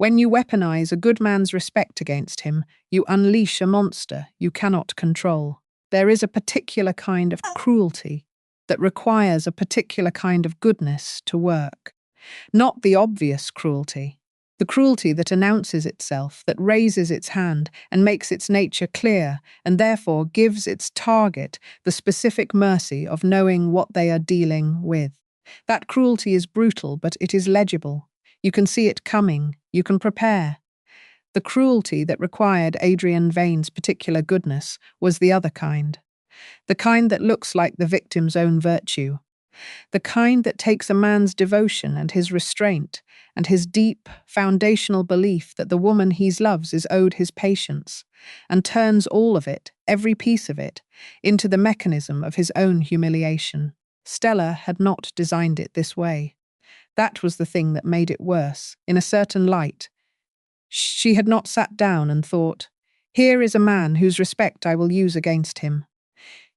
When you weaponize a good man's respect against him, you unleash a monster you cannot control. There is a particular kind of cruelty that requires a particular kind of goodness to work. Not the obvious cruelty, the cruelty that announces itself, that raises its hand and makes its nature clear, and therefore gives its target the specific mercy of knowing what they are dealing with. That cruelty is brutal, but it is legible. You can see it coming. You can prepare. The cruelty that required Adrian Vane's particular goodness was the other kind. The kind that looks like the victim's own virtue. The kind that takes a man's devotion and his restraint and his deep, foundational belief that the woman he loves is owed his patience, and turns all of it, every piece of it, into the mechanism of his own humiliation. Stella had not designed it this way. That was the thing that made it worse, in a certain light. She had not sat down and thought, "Here is a man whose respect I will use against him."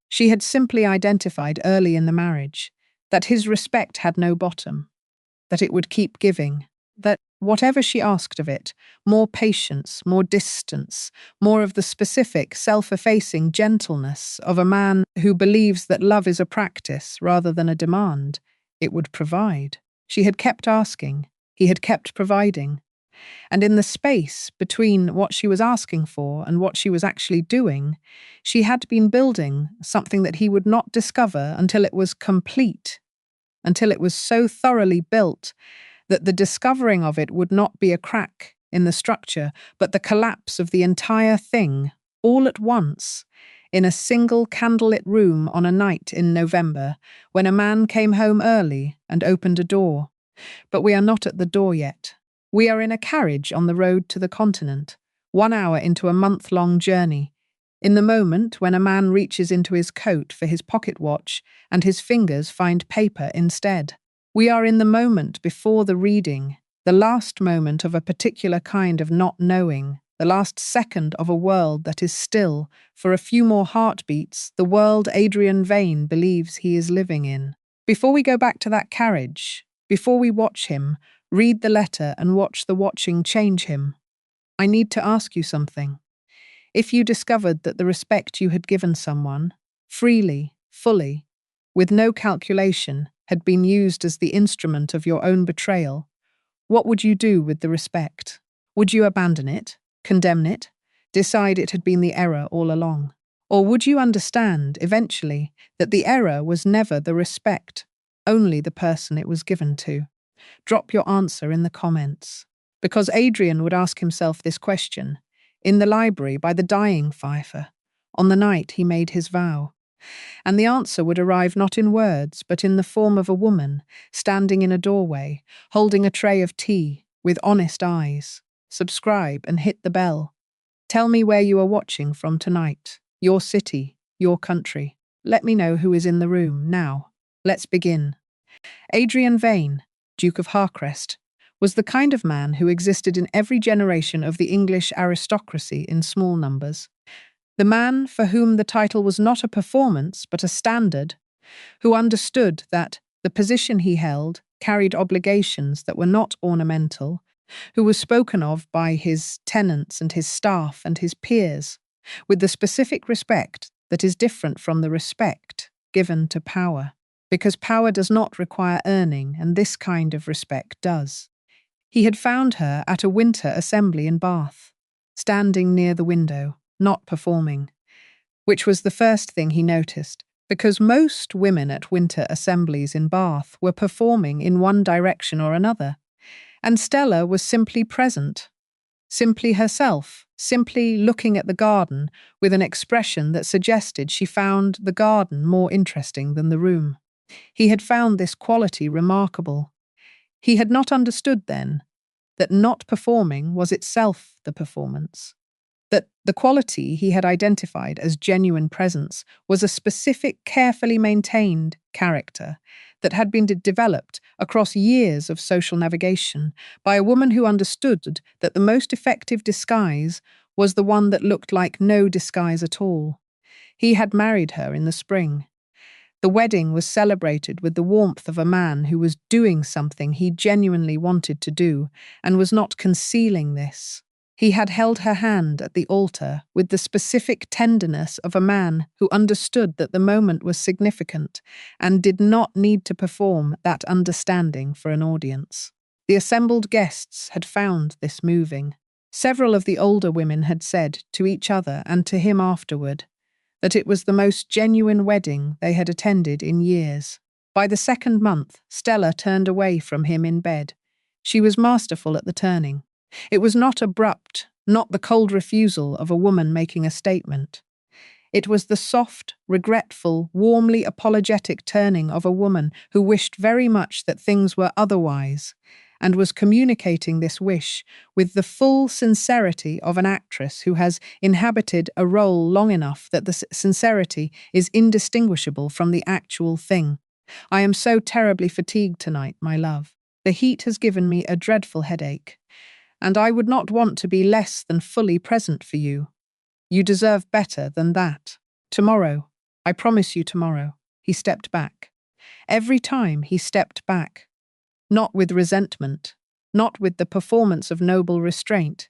She had simply identified early in the marriage that his respect had no bottom, that it would keep giving, that whatever she asked of it, more patience, more distance, more of the specific, self-effacing gentleness of a man who believes that love is a practice rather than a demand, it would provide. She had kept asking, he had kept providing. And in the space between what she was asking for and what she was actually doing, she had been building something that he would not discover until it was complete, until it was so thoroughly built that the discovering of it would not be a crack in the structure, but the collapse of the entire thing, all at once, in a single candlelit room on a night in November, when a man came home early and opened a door. But we are not at the door yet. We are in a carriage on the road to the continent, 1 hour into a month-long journey, in the moment when a man reaches into his coat for his pocket watch and his fingers find paper instead. We are in the moment before the reading, the last moment of a particular kind of not knowing, the last second of a world that is still, for a few more heartbeats, the world Adrian Vane believes he is living in. Before we go back to that carriage, before we watch him, read the letter and watch the watching change him, I need to ask you something. If you discovered that the respect you had given someone, freely, fully, with no calculation, had been used as the instrument of your own betrayal, what would you do with the respect? Would you abandon it, condemn it, decide it had been the error all along? Or would you understand, eventually, that the error was never the respect, only the person it was given to? Drop your answer in the comments. Because Adrian would ask himself this question, in the library by the dying Pfeiffer, on the night he made his vow. And the answer would arrive not in words, but in the form of a woman, standing in a doorway, holding a tray of tea, with honest eyes. Subscribe and hit the bell. Tell me where you are watching from tonight, your city, your country. Let me know who is in the room now. Let's begin. Adrian Vane, Duke of Harcrest, was the kind of man who existed in every generation of the English aristocracy in small numbers. The man for whom the title was not a performance but a standard, who understood that the position he held carried obligations that were not ornamental, who was spoken of by his tenants and his staff and his peers, with the specific respect that is different from the respect given to power, because power does not require earning, and this kind of respect does. He had found her at a winter assembly in Bath, standing near the window, not performing, which was the first thing he noticed, because most women at winter assemblies in Bath were performing in one direction or another, and Stella was simply present, simply herself, simply looking at the garden with an expression that suggested she found the garden more interesting than the room. He had found this quality remarkable. He had not understood then that not performing was itself the performance, that the quality he had identified as genuine presence was a specific, carefully maintained character that had been developed across years of social navigation by a woman who understood that the most effective disguise was the one that looked like no disguise at all. He had married her in the spring. The wedding was celebrated with the warmth of a man who was doing something he genuinely wanted to do and was not concealing this. He had held her hand at the altar with the specific tenderness of a man who understood that the moment was significant and did not need to perform that understanding for an audience. The assembled guests had found this moving. Several of the older women had said to each other and to him afterward that it was the most genuine wedding they had attended in years. By the second month, Stella turned away from him in bed. She was masterful at the turning. It was not abrupt, not the cold refusal of a woman making a statement. It was the soft, regretful, warmly apologetic turning of a woman who wished very much that things were otherwise, and was communicating this wish with the full sincerity of an actress who has inhabited a role long enough that the sincerity is indistinguishable from the actual thing. "I am so terribly fatigued tonight, my love. The heat has given me a dreadful headache, and I would not want to be less than fully present for you. You deserve better than that. Tomorrow, I promise you tomorrow." He stepped back. Every time he stepped back, not with resentment, not with the performance of noble restraint,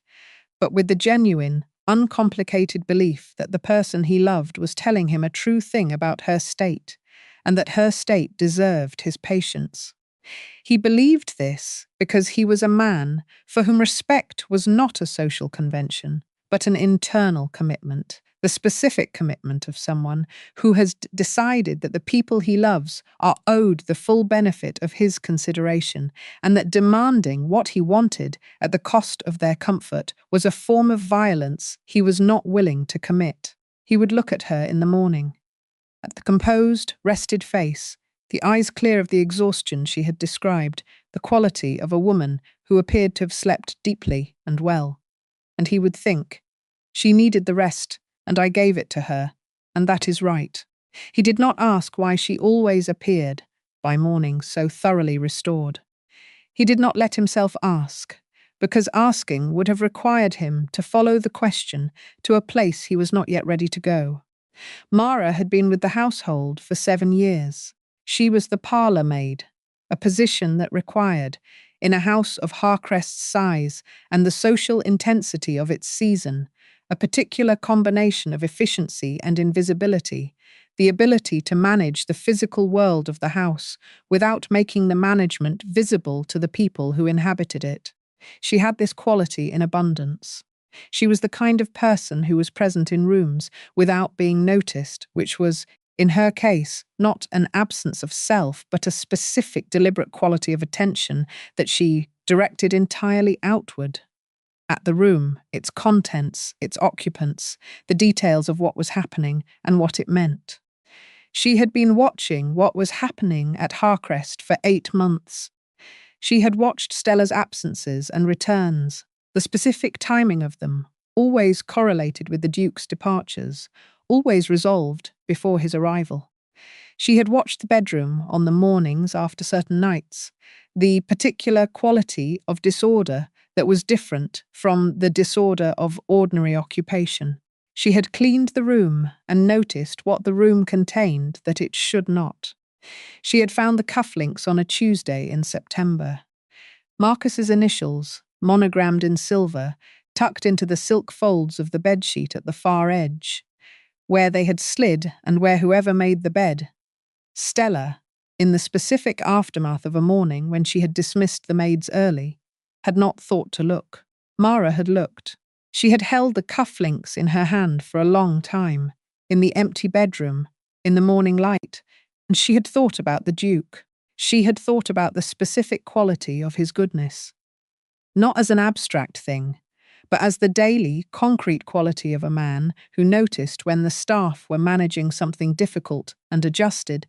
but with the genuine, uncomplicated belief that the person he loved was telling him a true thing about her state, and that her state deserved his patience. He believed this because he was a man for whom respect was not a social convention, but an internal commitment, the specific commitment of someone who has decided that the people he loves are owed the full benefit of his consideration, and that demanding what he wanted at the cost of their comfort was a form of violence he was not willing to commit. He would look at her in the morning, at the composed, rested face, the eyes clear of the exhaustion she had described, the quality of a woman who appeared to have slept deeply and well. And he would think, "She needed the rest, and I gave it to her, and that is right." He did not ask why she always appeared, by morning, so thoroughly restored. He did not let himself ask, because asking would have required him to follow the question to a place he was not yet ready to go. Mara had been with the household for 7 years. She was the parlour maid, a position that required, in a house of Harcrest's size and the social intensity of its season, a particular combination of efficiency and invisibility, the ability to manage the physical world of the house without making the management visible to the people who inhabited it. She had this quality in abundance. She was the kind of person who was present in rooms without being noticed, which was, in her case, not an absence of self, but a specific deliberate quality of attention that she directed entirely outward. At the room, its contents, its occupants, the details of what was happening and what it meant. She had been watching what was happening at Harcrest for 8 months. She had watched Stella's absences and returns, the specific timing of them, always correlated with the Duke's departures, always resolved before his arrival. She had watched the bedroom on the mornings after certain nights, the particular quality of disorder that was different from the disorder of ordinary occupation. She had cleaned the room and noticed what the room contained that it should not. She had found the cufflinks on a Tuesday in September. Marcus's initials, monogrammed in silver, tucked into the silk folds of the bedsheet at the far edge, where they had slid and where whoever made the bed. Stella, in the specific aftermath of a morning when she had dismissed the maids early, had not thought to look. Mara had looked. She had held the cufflinks in her hand for a long time, in the empty bedroom, in the morning light, and she had thought about the Duke. She had thought about the specific quality of his goodness. Not as an abstract thing, but as the daily, concrete quality of a man who noticed when the staff were managing something difficult and adjusted,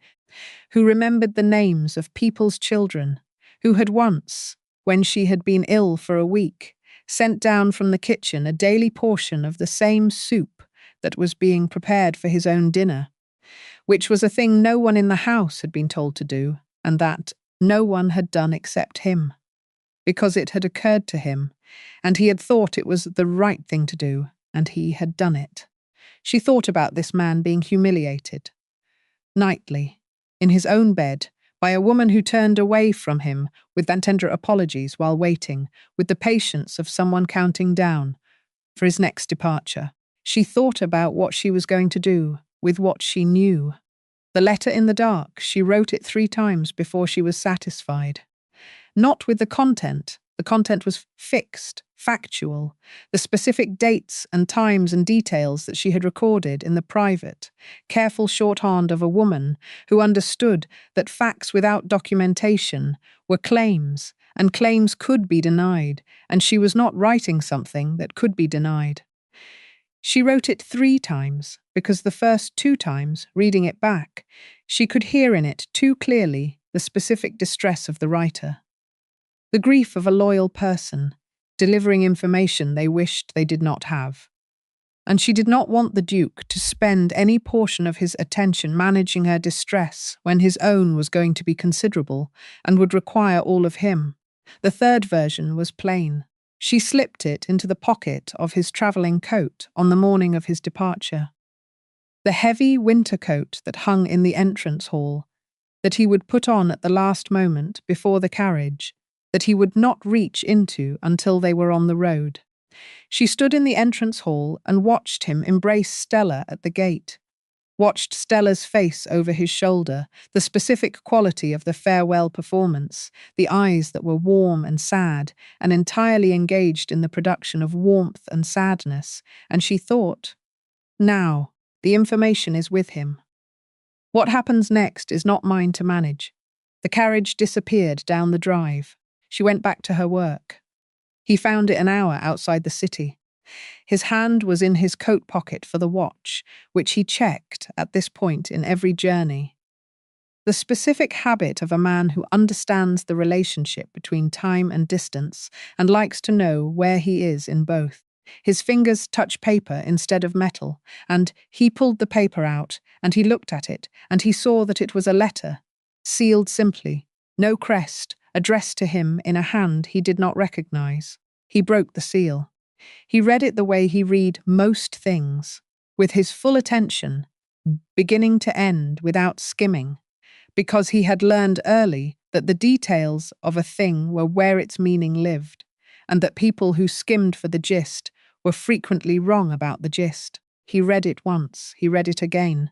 who remembered the names of people's children, who had once, when she had been ill for a week, sent down from the kitchen a daily portion of the same soup that was being prepared for his own dinner, which was a thing no one in the house had been told to do, and that no one had done except him, because it had occurred to him, and he had thought it was the right thing to do, and he had done it. She thought about this man being humiliated, nightly, in his own bed, by a woman who turned away from him with tender apologies while waiting, with the patience of someone counting down for his next departure. She thought about what she was going to do with what she knew. The letter in the dark, she wrote it 3 times before she was satisfied. Not with the content. The content was fixed, factual, the specific dates and times and details that she had recorded in the private, careful shorthand of a woman who understood that facts without documentation were claims, and claims could be denied, and she was not writing something that could be denied. She wrote it 3 times, because the first 2 times, reading it back, she could hear in it too clearly the specific distress of the writer. The grief of a loyal person, delivering information they wished they did not have. And she did not want the Duke to spend any portion of his attention managing her distress when his own was going to be considerable and would require all of him. The third version was plain. She slipped it into the pocket of his travelling coat on the morning of his departure. The heavy winter coat that hung in the entrance hall, that he would put on at the last moment before the carriage, that he would not reach into until they were on the road. She stood in the entrance hall and watched him embrace Stella at the gate, watched Stella's face over his shoulder, the specific quality of the farewell performance, the eyes that were warm and sad and entirely engaged in the production of warmth and sadness, and she thought, now, the information is with him. What happens next is not mine to manage. The carriage disappeared down the drive. She went back to her work. He found it an hour outside the city. His hand was in his coat pocket for the watch, which he checked at this point in every journey. The specific habit of a man who understands the relationship between time and distance and likes to know where he is in both. His fingers touched paper instead of metal, and he pulled the paper out, and he looked at it, and he saw that it was a letter, sealed simply, no crest, addressed to him in a hand he did not recognize. He broke the seal. He read it the way he read most things, with his full attention, beginning to end without skimming, because he had learned early that the details of a thing were where its meaning lived, and that people who skimmed for the gist were frequently wrong about the gist. He read it once, he read it again.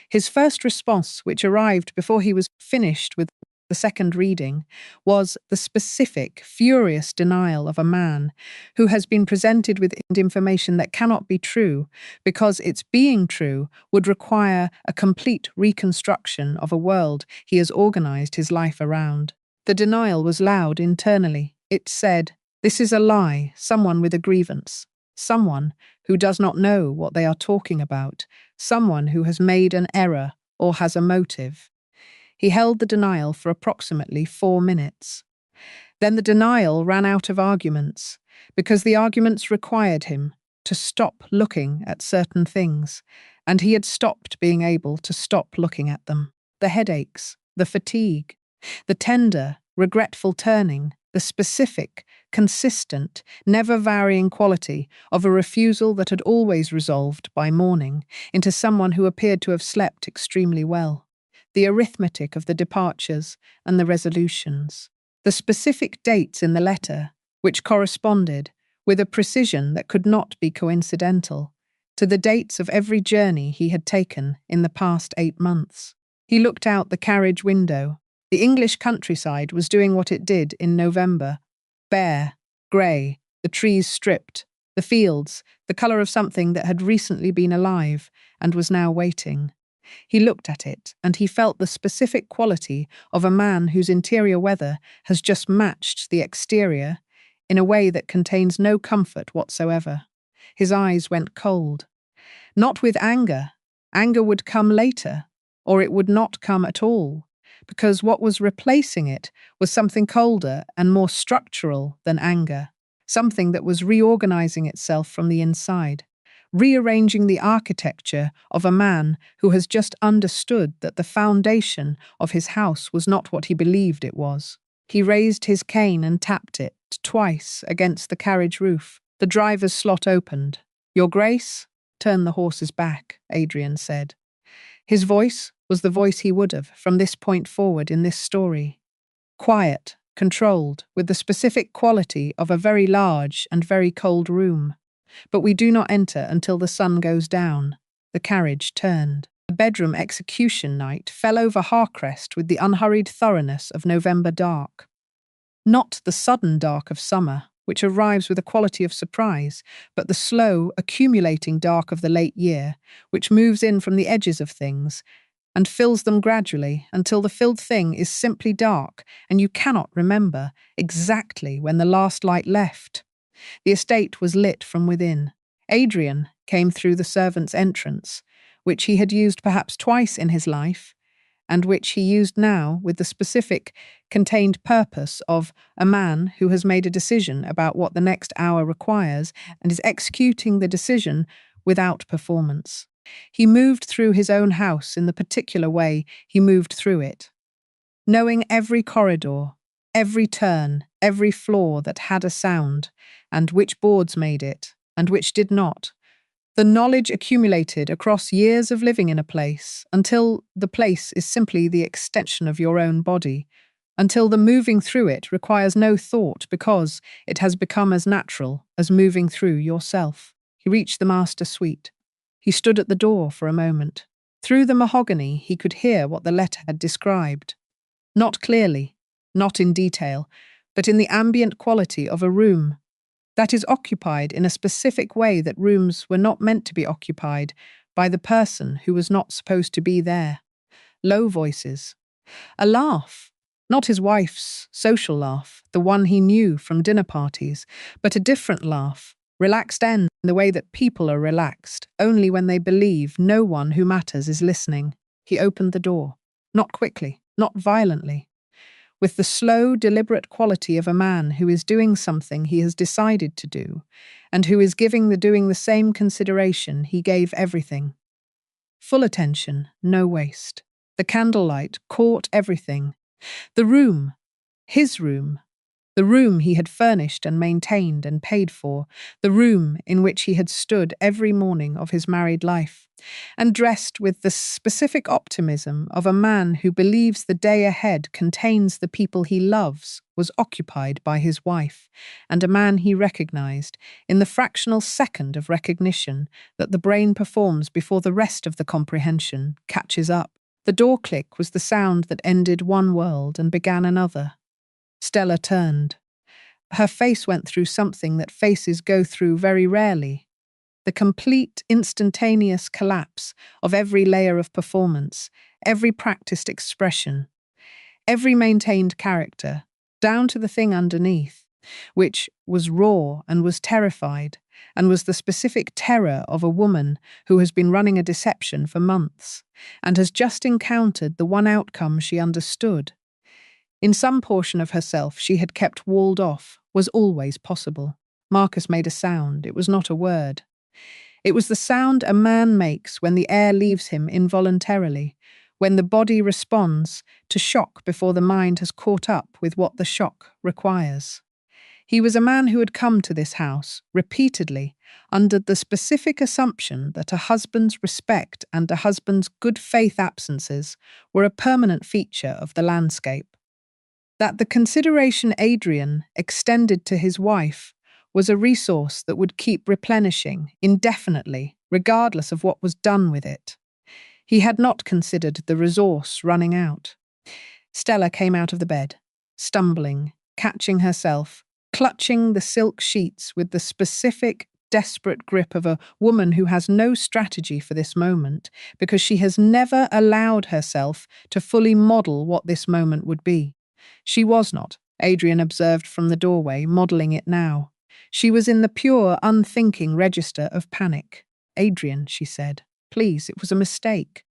His first response, which arrived before he was finished with the second reading, was the specific, furious denial of a man who has been presented with information that cannot be true because its being true would require a complete reconstruction of a world he has organized his life around. The denial was loud internally. It said, "This is a lie, someone with a grievance, someone who does not know what they are talking about, someone who has made an error or has a motive." He held the denial for approximately 4 minutes. Then the denial ran out of arguments, because the arguments required him to stop looking at certain things, and he had stopped being able to stop looking at them. The headaches, the fatigue, the tender, regretful turning, the specific, consistent, never-varying quality of a refusal that had always resolved by morning into someone who appeared to have slept extremely well. The arithmetic of the departures and the resolutions, the specific dates in the letter, which corresponded, with a precision that could not be coincidental, to the dates of every journey he had taken in the past 8 months. He looked out the carriage window. The English countryside was doing what it did in November, bare, grey, the trees stripped, the fields, the colour of something that had recently been alive and was now waiting. He looked at it, and he felt the specific quality of a man whose interior weather has just matched the exterior in a way that contains no comfort whatsoever. His eyes went cold. Not with anger. Anger would come later, or it would not come at all, because what was replacing it was something colder and more structural than anger, something that was reorganizing itself from the inside, rearranging the architecture of a man who has just understood that the foundation of his house was not what he believed it was. He raised his cane and tapped it twice against the carriage roof. The driver's slot opened. "Your Grace?" "Turn the horses back," Adrian said. His voice was the voice he would have, from this point forward in this story. Quiet, controlled, with the specific quality of a very large and very cold room. But we do not enter until the sun goes down. The carriage turned. The bedroom execution night fell over Harcrest with the unhurried thoroughness of November dark. Not the sudden dark of summer, which arrives with a quality of surprise, but the slow, accumulating dark of the late year, which moves in from the edges of things and fills them gradually until the filled thing is simply dark and you cannot remember exactly when the last light left. The estate was lit from within. Adrian came through the servants' entrance, which he had used perhaps twice in his life, and which he used now with the specific, contained purpose of a man who has made a decision about what the next hour requires and is executing the decision without performance. He moved through his own house in the particular way he moved through it, knowing every corridor, every turn, every floor that had a sound, and which boards made it, and which did not. The knowledge accumulated across years of living in a place, until the place is simply the extension of your own body, until the moving through it requires no thought because it has become as natural as moving through yourself. He reached the master suite. He stood at the door for a moment. Through the mahogany he could hear what the letter had described. Not clearly, not in detail, but in the ambient quality of a room that is occupied in a specific way that rooms were not meant to be occupied by the person who was not supposed to be there. Low voices. A laugh. Not his wife's social laugh, the one he knew from dinner parties, but a different laugh. Relaxed in the way that people are relaxed, only when they believe no one who matters is listening. He opened the door. Not quickly, not violently. With the slow, deliberate quality of a man who is doing something he has decided to do, and who is giving the doing the same consideration he gave everything. Full attention, no waste. The candlelight caught everything. The room, his room, the room he had furnished and maintained and paid for, the room in which he had stood every morning of his married life, and dressed with the specific optimism of a man who believes the day ahead contains the people he loves, was occupied by his wife, and a man he recognized, in the fractional second of recognition that the brain performs before the rest of the comprehension catches up. The door click was the sound that ended one world and began another. Stella turned. Her face went through something that faces go through very rarely. The complete, instantaneous collapse of every layer of performance, every practiced expression, every maintained character, down to the thing underneath, which was raw and was terrified, and was the specific terror of a woman who has been running a deception for months, and has just encountered the one outcome she understood. In some portion of herself she had kept walled off, was always possible. Marcus made a sound. It was not a word. It was the sound a man makes when the air leaves him involuntarily, when the body responds to shock before the mind has caught up with what the shock requires. He was a man who had come to this house, repeatedly, under the specific assumption that a husband's respect and a husband's good faith absences were a permanent feature of the landscape. That the consideration Adrian extended to his wife was a resource that would keep replenishing indefinitely, regardless of what was done with it. He had not considered the resource running out. Stella came out of the bed, stumbling, catching herself, clutching the silk sheets with the specific, desperate grip of a woman who has no strategy for this moment because she has never allowed herself to fully model what this moment would be. She was not, Adrian observed from the doorway, modelling it now. She was in the pure, unthinking register of panic. "Adrian," she said, "please, it was a mistake.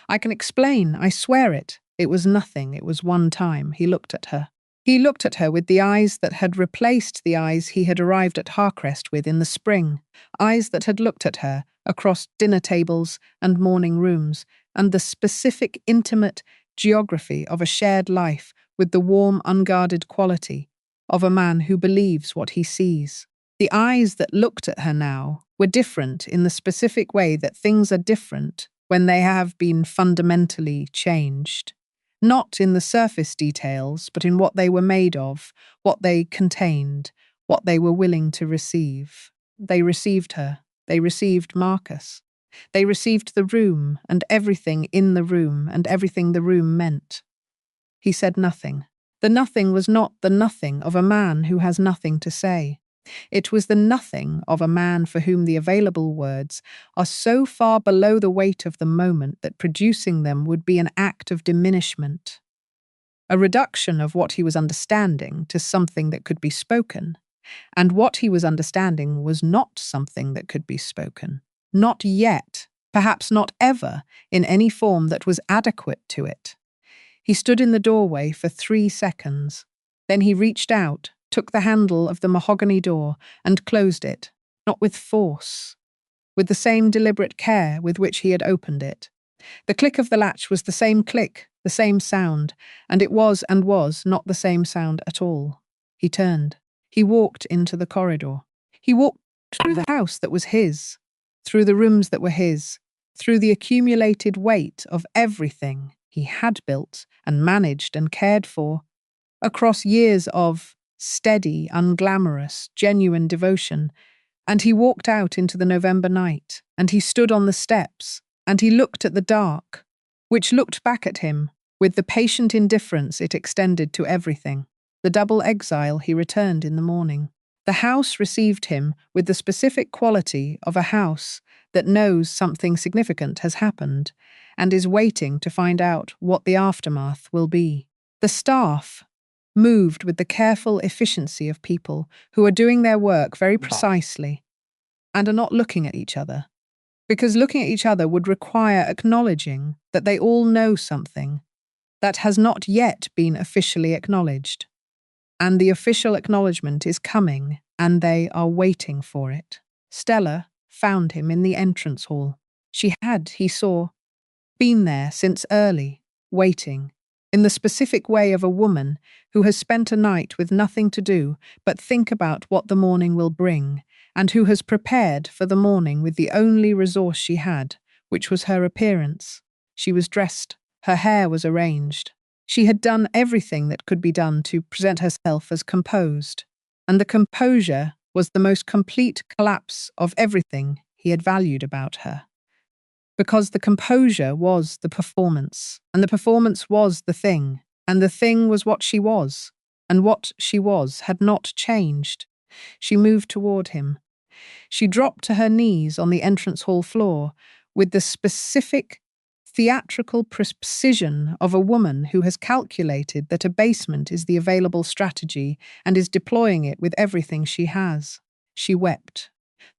I can explain, I swear it. It was nothing, it was one time." He looked at her. He looked at her with the eyes that had replaced the eyes he had arrived at Harcrest with in the spring, eyes that had looked at her across dinner tables and morning rooms, and the specific, intimate geography of a shared life with the warm, unguarded quality of a man who believes what he sees. The eyes that looked at her now were different in the specific way that things are different when they have been fundamentally changed. Not in the surface details, but in what they were made of, what they contained, what they were willing to receive. They received her. They received Marcus. They received the room and everything in the room and everything the room meant. He said nothing. The nothing was not the nothing of a man who has nothing to say. It was the nothing of a man for whom the available words are so far below the weight of the moment that producing them would be an act of diminishment, a reduction of what he was understanding to something that could be spoken, and what he was understanding was not something that could be spoken, not yet, perhaps not ever, in any form that was adequate to it. He stood in the doorway for 3 seconds. Then he reached out, took the handle of the mahogany door, and closed it, not with force, with the same deliberate care with which he had opened it. The click of the latch was the same click, the same sound, and it was not the same sound at all. He turned. He walked into the corridor. He walked through the house that was his, through the rooms that were his, through the accumulated weight of everything he had built and managed and cared for, across years of steady, unglamorous, genuine devotion, and he walked out into the November night, and he stood on the steps, and he looked at the dark, which looked back at him with the patient indifference it extended to everything. The double exile he returned in the morning. The house received him with the specific quality of a house that knows something significant has happened and is waiting to find out what the aftermath will be. The staff moved with the careful efficiency of people who are doing their work very precisely and are not looking at each other, because looking at each other would require acknowledging that they all know something that has not yet been officially acknowledged. And the official acknowledgement is coming, and they are waiting for it. Stella found him in the entrance hall. She had, he saw, been there since early, waiting, in the specific way of a woman who has spent a night with nothing to do but think about what the morning will bring, and who has prepared for the morning with the only resource she had, which was her appearance. She was dressed, her hair was arranged. She had done everything that could be done to present herself as composed, and the composure was the most complete collapse of everything he had valued about her. Because the composure was the performance, and the performance was the thing, and the thing was what she was, and what she was had not changed. She moved toward him. She dropped to her knees on the entrance hall floor with the specific theatrical precision of a woman who has calculated that abasement is the available strategy and is deploying it with everything she has. She wept.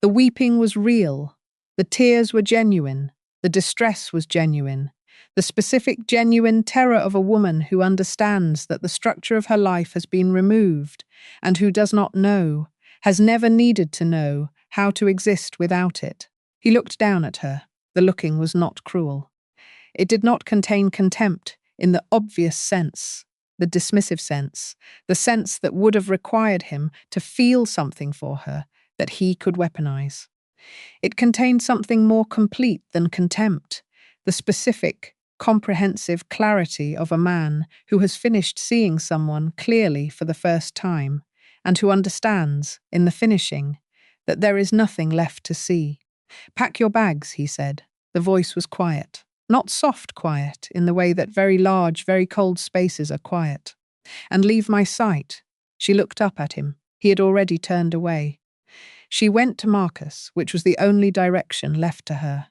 The weeping was real. The tears were genuine. The distress was genuine. The specific, genuine terror of a woman who understands that the structure of her life has been removed and who does not know, has never needed to know, how to exist without it. He looked down at her. The looking was not cruel. It did not contain contempt in the obvious sense, the dismissive sense, the sense that would have required him to feel something for her that he could weaponize. It contained something more complete than contempt, the specific, comprehensive clarity of a man who has finished seeing someone clearly for the first time, and who understands, in the finishing, that there is nothing left to see. "Pack your bags," he said. The voice was quiet. Not soft quiet, in the way that very large, very cold spaces are quiet. "And leave my sight." She looked up at him. He had already turned away. She went to Marcus, which was the only direction left to her.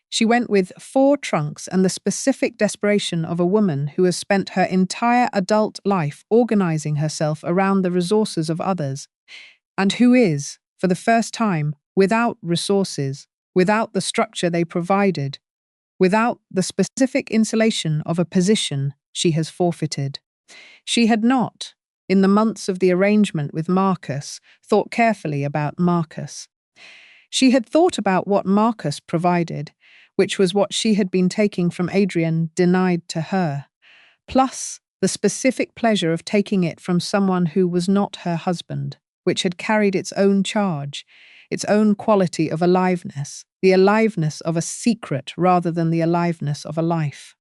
She went with 4 trunks and the specific desperation of a woman who has spent her entire adult life organizing herself around the resources of others, and who is, for the first time, without resources, without the structure they provided, without the specific insulation of a position she has forfeited. She had not, in the months of the arrangement with Marcus, thought carefully about Marcus. She had thought about what Marcus provided, which was what she had been taking from Adrian denied to her, plus the specific pleasure of taking it from someone who was not her husband, which had carried its own charge, its own quality of aliveness, the aliveness of a secret rather than the aliveness of a life.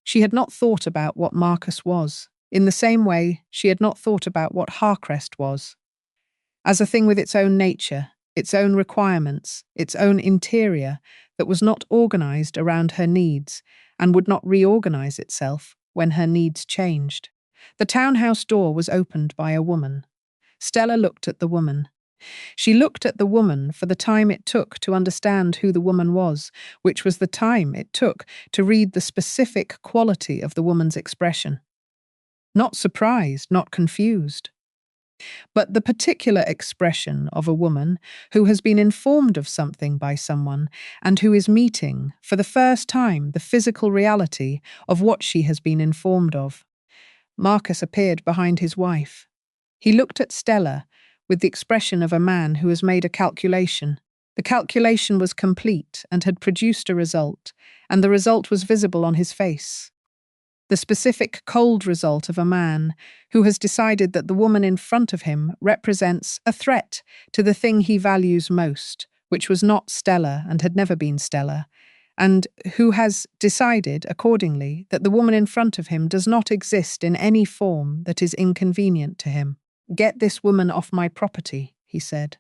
She had not thought about what Marcus was, in the same way she had not thought about what Harcrest was. As a thing with its own nature, its own requirements, its own interior, that was not organized around her needs and would not reorganize itself when her needs changed. The townhouse door was opened by a woman. Stella looked at the woman. She looked at the woman for the time it took to understand who the woman was, which was the time it took to read the specific quality of the woman's expression. Not surprised, not confused, but the particular expression of a woman who has been informed of something by someone and who is meeting, for the first time, the physical reality of what she has been informed of. Marcus appeared behind his wife. He looked at Stella with the expression of a man who has made a calculation. The calculation was complete and had produced a result, and the result was visible on his face. The specific cold result of a man who has decided that the woman in front of him represents a threat to the thing he values most, which was not Stella and had never been Stella, and who has decided, accordingly, that the woman in front of him does not exist in any form that is inconvenient to him. "Get this woman off my property," he said.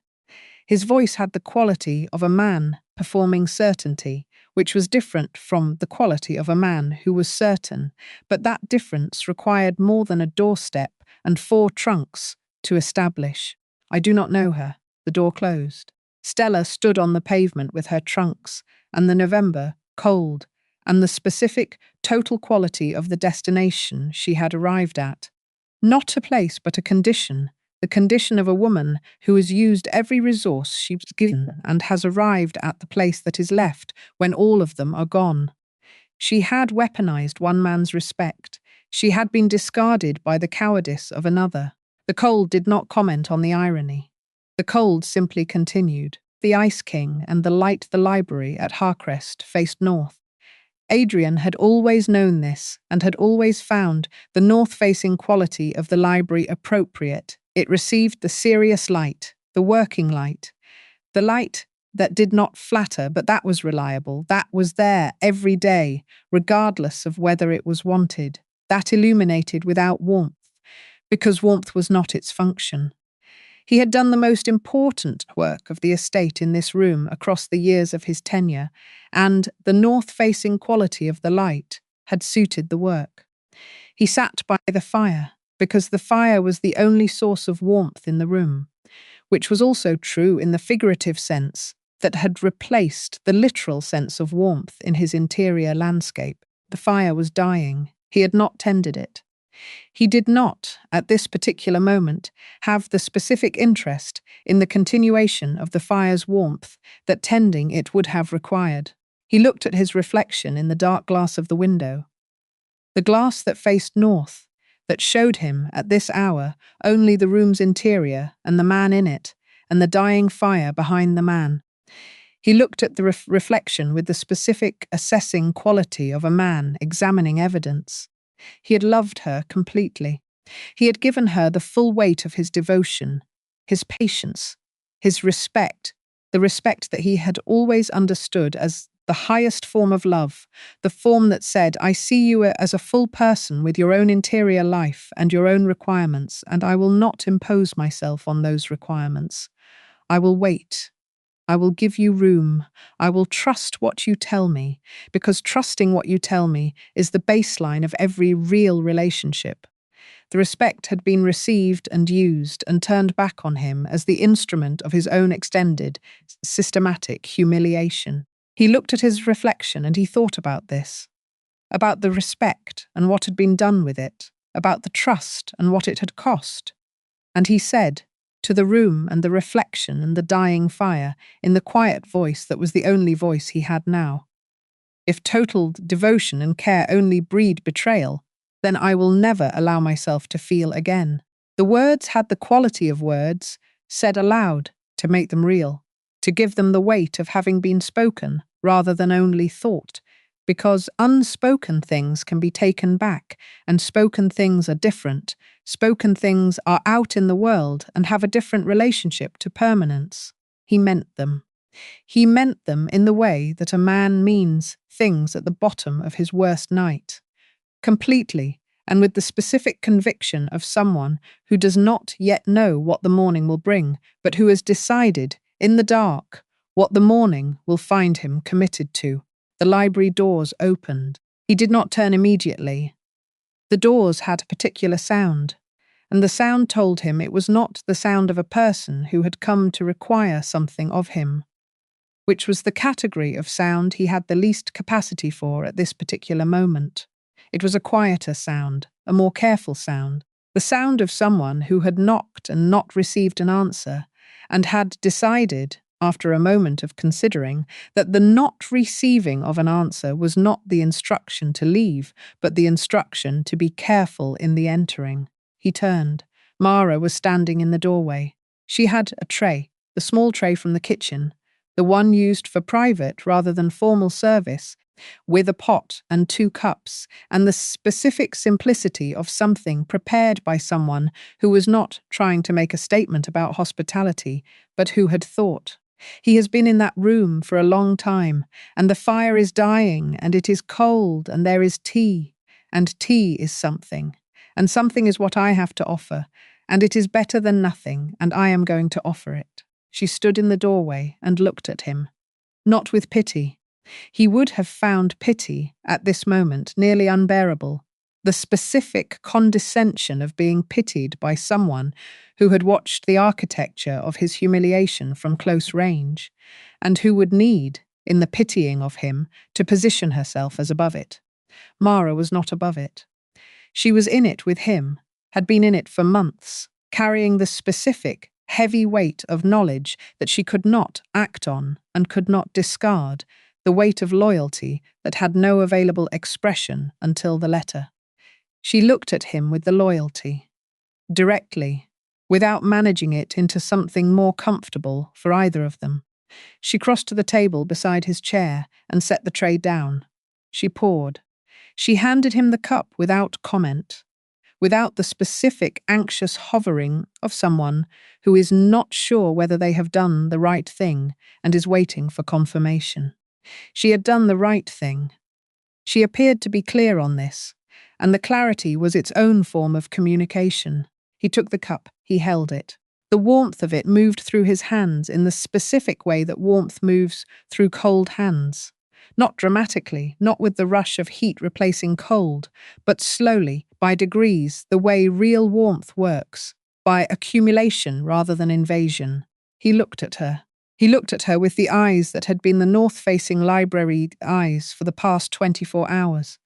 His voice had the quality of a man performing certainty, which was different from the quality of a man who was certain, but that difference required more than a doorstep and 4 trunks to establish. "I do not know her." The door closed. Stella stood on the pavement with her trunks, and the November, cold, and the specific, total quality of the destination she had arrived at. Not a place, but a condition. The condition of a woman who has used every resource she was given and has arrived at the place that is left when all of them are gone. She had weaponized one man's respect. She had been discarded by the cowardice of another. The cold did not comment on the irony. The cold simply continued. The Ice King and the library at Harcrest faced north. Adrian had always known this and had always found the north-facing quality of the library appropriate. It received the serious light, the working light, the light that did not flatter, but that was reliable, that was there every day, regardless of whether it was wanted, that illuminated without warmth, because warmth was not its function. He had done the most important work of the estate in this room across the years of his tenure, and the north-facing quality of the light had suited the work. He sat by the fire, because the fire was the only source of warmth in the room, which was also true in the figurative sense that had replaced the literal sense of warmth in his interior landscape. The fire was dying. He had not tended it. He did not, at this particular moment, have the specific interest in the continuation of the fire's warmth that tending it would have required. He looked at his reflection in the dark glass of the window, the glass that faced north, that showed him, at this hour, only the room's interior and the man in it, and the dying fire behind the man. He looked at the reflection with the specific assessing quality of a man examining evidence. He had loved her completely. He had given her the full weight of his devotion, his patience, his respect, the respect that he had always understood as the highest form of love, the form that said, "I see you as a full person with your own interior life and your own requirements, and I will not impose myself on those requirements. I will wait. I will give you room. I will trust what you tell me, because trusting what you tell me is the baseline of every real relationship." The respect had been received and used and turned back on him as the instrument of his own extended, systematic humiliation. He looked at his reflection and he thought about this, about the respect and what had been done with it, about the trust and what it had cost. And he said, to the room and the reflection and the dying fire, in the quiet voice that was the only voice he had now, "If total devotion and care only breed betrayal, then I will never allow myself to feel again." The words had the quality of words, said aloud, to make them real, to give them the weight of having been spoken rather than only thought, because unspoken things can be taken back, and spoken things are different. Spoken things are out in the world and have a different relationship to permanence. He meant them. He meant them in the way that a man means things at the bottom of his worst night, completely and with the specific conviction of someone who does not yet know what the morning will bring, but who has decided, in the dark, what the morning will find him committed to. The library doors opened. He did not turn immediately. The doors had a particular sound, and the sound told him it was not the sound of a person who had come to require something of him, which was the category of sound he had the least capacity for at this particular moment. It was a quieter sound, a more careful sound, the sound of someone who had knocked and not received an answer, and had decided, after a moment of considering, that the not receiving of an answer was not the instruction to leave, but the instruction to be careful in the entering. He turned. Mara was standing in the doorway. She had a tray, the small tray from the kitchen, the one used for private rather than formal service, with a pot and 2 cups, and the specific simplicity of something prepared by someone who was not trying to make a statement about hospitality, but who had thought. He has been in that room for a long time, and the fire is dying, and it is cold, and there is tea, and tea is something, and something is what I have to offer, and it is better than nothing, and I am going to offer it. She stood in the doorway and looked at him, not with pity. He would have found pity, at this moment, nearly unbearable. The specific condescension of being pitied by someone who had watched the architecture of his humiliation from close range, and who would need, in the pitying of him, to position herself as above it. Mara was not above it. She was in it with him, had been in it for months, carrying the specific, heavy weight of knowledge that she could not act on and could not discard, the weight of loyalty that had no available expression until the letter. She looked at him with the loyalty, directly, without managing it into something more comfortable for either of them. She crossed to the table beside his chair and set the tray down. She poured. She handed him the cup without comment, without the specific anxious hovering of someone who is not sure whether they have done the right thing and is waiting for confirmation. She had done the right thing. She appeared to be clear on this, and the clarity was its own form of communication. He took the cup, he held it. The warmth of it moved through his hands in the specific way that warmth moves through cold hands. Not dramatically, not with the rush of heat replacing cold, but slowly, by degrees, the way real warmth works, by accumulation rather than invasion. He looked at her. He looked at her with the eyes that had been the north-facing library eyes for the past 24 hours.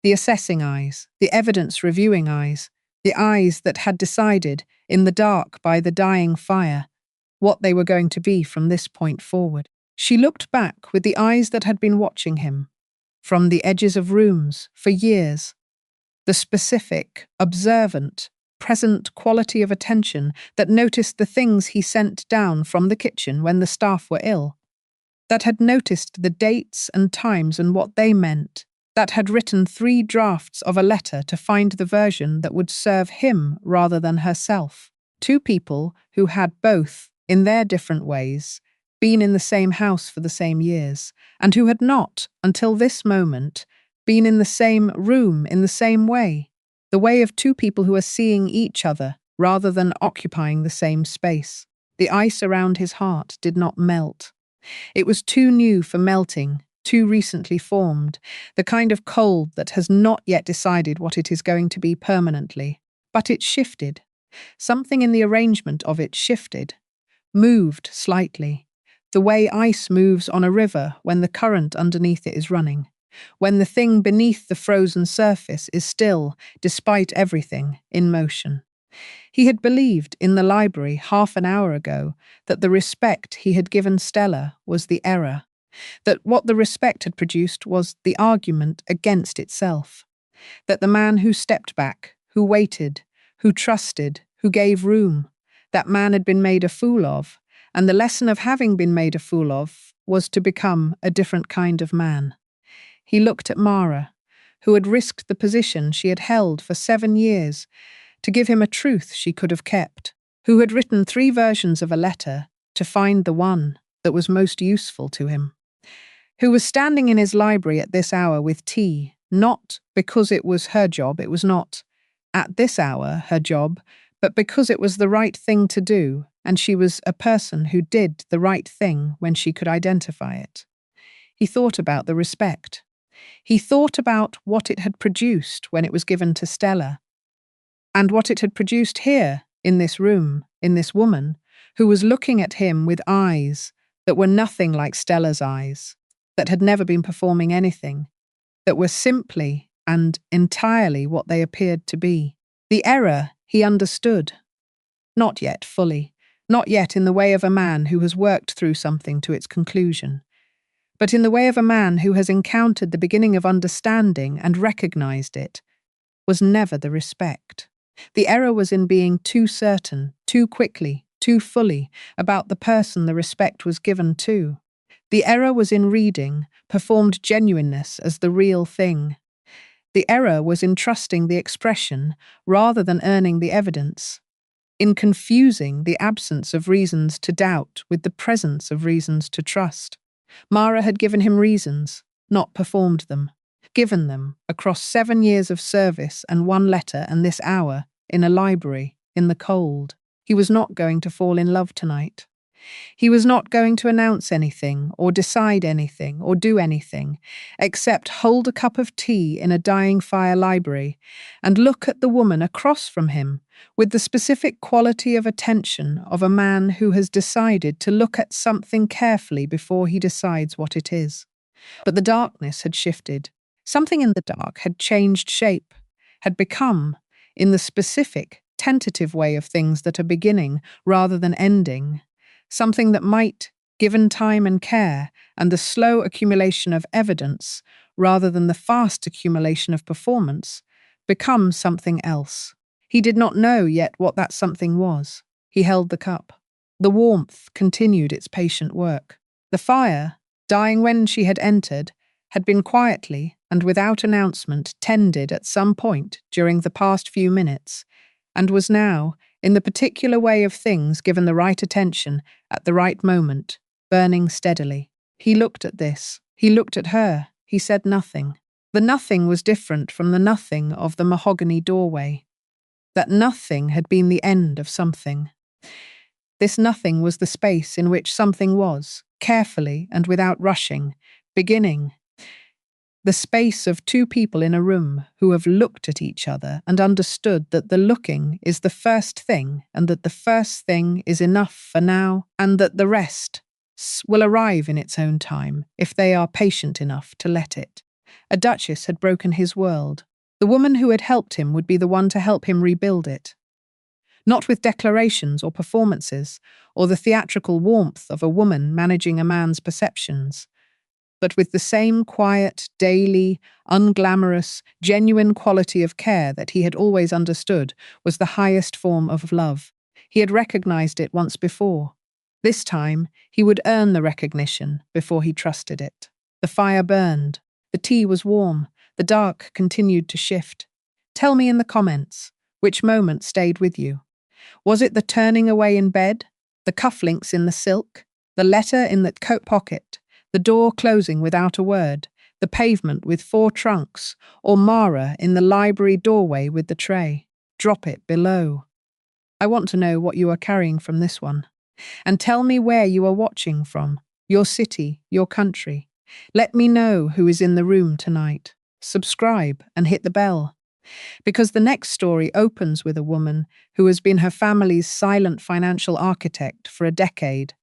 The assessing eyes, the evidence-reviewing eyes, the eyes that had decided, in the dark by the dying fire, what they were going to be from this point forward. She looked back with the eyes that had been watching him, from the edges of rooms, for years. The specific, observant, present quality of attention that noticed the things he sent down from the kitchen when the staff were ill, that had noticed the dates and times and what they meant, that had written 3 drafts of a letter to find the version that would serve him rather than herself. 2 people who had both, in their different ways, been in the same house for the same years, and who had not, until this moment, been in the same room in the same way. The way of 2 people who are seeing each other rather than occupying the same space. The ice around his heart did not melt. It was too new for melting, too recently formed, the kind of cold that has not yet decided what it is going to be permanently. But it shifted. Something in the arrangement of it shifted, moved slightly, the way ice moves on a river when the current underneath it is running. When the thing beneath the frozen surface is still, despite everything, in motion. He had believed in the library half an hour ago that the respect he had given Stella was the error, that what the respect had produced was the argument against itself, that the man who stepped back, who waited, who trusted, who gave room, that man had been made a fool of, and the lesson of having been made a fool of was to become a different kind of man. He looked at Mara, who had risked the position she had held for 7 years to give him a truth she could have kept, who had written 3 versions of a letter to find the one, that was most useful to him, who was standing in his library at this hour with tea, not because it was her job, it was not at this hour her job, but because it was the right thing to do, and she was a person who did the right thing when she could identify it. He thought about the respect. He thought about what it had produced when it was given to Stella, and what it had produced here, in this room, in this woman, who was looking at him with eyes that were nothing like Stella's eyes, that had never been performing anything, that were simply and entirely what they appeared to be. The error he understood. Not yet fully, not yet in the way of a man who has worked through something to its conclusion, but in the way of a man who has encountered the beginning of understanding and recognized it, was never the respect. The error was in being too certain, too quickly, too fully about the person the respect was given to. The error was in reading performed genuineness as the real thing. The error was in trusting the expression rather than earning the evidence, in confusing the absence of reasons to doubt with the presence of reasons to trust. Mara had given him reasons, not performed them, given them across 7 years of service and 1 letter and this hour, in a library, in the cold. He was not going to fall in love tonight. He was not going to announce anything, or decide anything, or do anything, except hold a cup of tea in a dying fire library and look at the woman across from him with the specific quality of attention of a man who has decided to look at something carefully before he decides what it is. But the darkness had shifted. Something in the dark had changed shape, had become, in the specific, tentative way of things that are beginning rather than ending, something that might, given time and care and the slow accumulation of evidence rather than the fast accumulation of performance, become something else. He did not know yet what that something was. He held the cup. The warmth continued its patient work. The fire, dying when she had entered, had been quietly and without announcement tended at some point during the past few minutes, and was now, in the particular way of things given the right attention at the right moment, burning steadily. He looked at this. He looked at her. He said nothing. The nothing was different from the nothing of the mahogany doorway. That nothing had been the end of something. This nothing was the space in which something was, carefully and without rushing, beginning. The space of 2 people in a room who have looked at each other and understood that the looking is the first thing and that the first thing is enough for now and that the rest will arrive in its own time if they are patient enough to let it. A duchess had broken his world. The woman who had helped him would be the one to help him rebuild it. Not with declarations or performances or the theatrical warmth of a woman managing a man's perceptions, but with the same quiet, daily, unglamorous, genuine quality of care that he had always understood was the highest form of love. He had recognized it once before. This time, he would earn the recognition before he trusted it. The fire burned. The tea was warm. The dark continued to shift. Tell me in the comments, which moment stayed with you? Was it the turning away in bed, the cufflinks in the silk, the letter in the coat pocket, the door closing without a word, the pavement with 4 trunks, or Mara in the library doorway with the tray? Drop it below. I want to know what you are carrying from this one. And tell me where you are watching from, your city, your country. Let me know who is in the room tonight. Subscribe and hit the bell. Because the next story opens with a woman who has been her family's silent financial architect for a decade.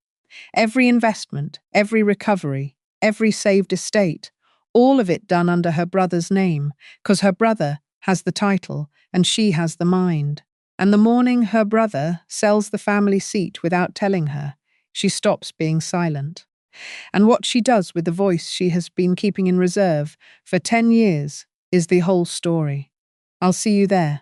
Every investment, every recovery, every saved estate, all of it done under her brother's name, because her brother has the title and she has the mind. And the morning her brother sells the family seat without telling her, she stops being silent. And what she does with the voice she has been keeping in reserve for 10 years is the whole story. I'll see you there.